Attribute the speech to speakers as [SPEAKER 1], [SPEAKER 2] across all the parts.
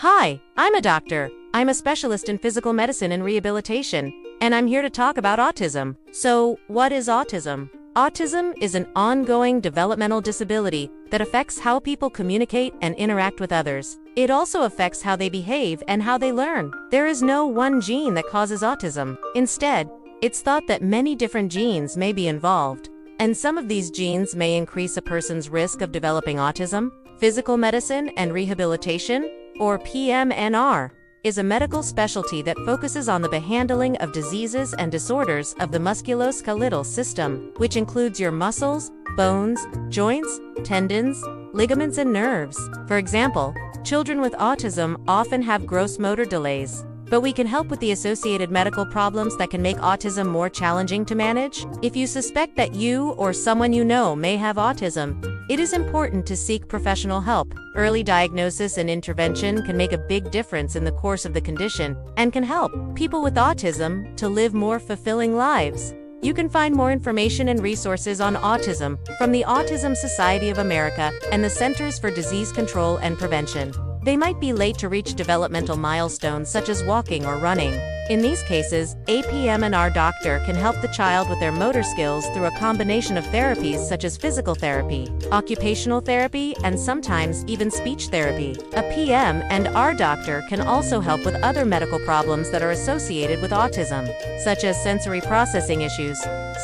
[SPEAKER 1] Hi, I'm a doctor. I'm a specialist in physical medicine and rehabilitation, and I'm here to talk about autism. So, what is autism? Autism is an ongoing developmental disability that affects how people communicate and interact with others. It also affects how they behave and how they learn. There is no one gene that causes autism. Instead, it's thought that many different genes may be involved, and some of these genes may increase a person's risk of developing autism. Physical medicine and rehabilitation, or PM&R, is a medical specialty that focuses on the handling of diseases and disorders of the musculoskeletal system, which includes your muscles, bones, joints, tendons, ligaments, and nerves. For example, children with autism often have gross motor delays, but we can help with the associated medical problems that can make autism more challenging to manage. If you suspect that you or someone you know may have autism, it is important to seek professional help. Early diagnosis and intervention can make a big difference in the course of the condition and can help people with autism to live more fulfilling lives. You can find more information and resources on autism from the Autism Society of America and the Centers for Disease Control and Prevention. They might be late to reach developmental milestones such as walking or running. In these cases, a PM&R doctor can help the child with their motor skills through a combination of therapies such as physical therapy, occupational therapy, and sometimes even speech therapy. A PM&R doctor can also help with other medical problems that are associated with autism, such as sensory processing issues,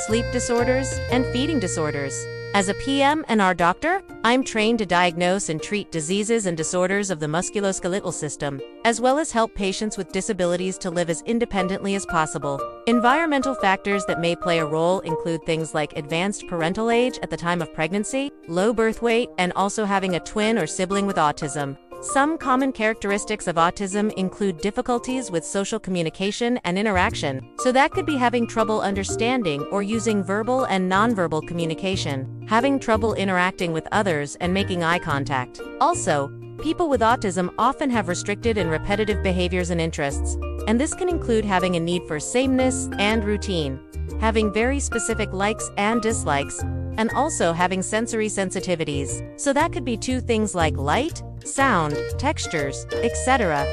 [SPEAKER 1] sleep disorders, and feeding disorders. As a PM&R doctor, I'm trained to diagnose and treat diseases and disorders of the musculoskeletal system, as well as help patients with disabilities to live as independently as possible. Environmental factors that may play a role include things like advanced parental age at the time of pregnancy, low birth weight, and also having a twin or sibling with autism. Some common characteristics of autism include difficulties with social communication and interaction, so that could be having trouble understanding or using verbal and nonverbal communication, having trouble interacting with others and making eye contact. Also, people with autism often have restricted and repetitive behaviors and interests, and this can include having a need for sameness and routine, having very specific likes and dislikes, and also having sensory sensitivities. So that could be two things like light, sound, textures, etc.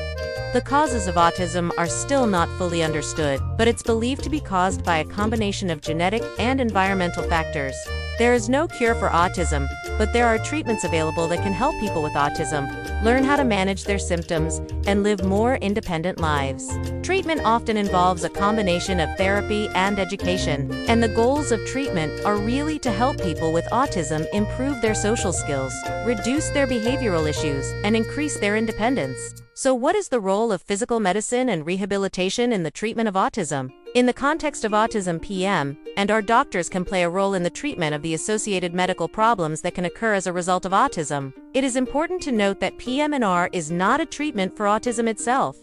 [SPEAKER 1] The causes of autism are still not fully understood, but it's believed to be caused by a combination of genetic and environmental factors. There is no cure for autism, but there are treatments available that can help people with autism learn how to manage their symptoms and live more independent lives. Treatment often involves a combination of therapy and education, and the goals of treatment are really to help people with autism improve their social skills, reduce their behavioral issues, and increase their independence. So what is the role of physical medicine and rehabilitation in the treatment of autism? In the context of autism, PM&R doctors can play a role in the treatment of the associated medical problems that can occur as a result of autism. It is important to note that PM&R is not a treatment for autism itself.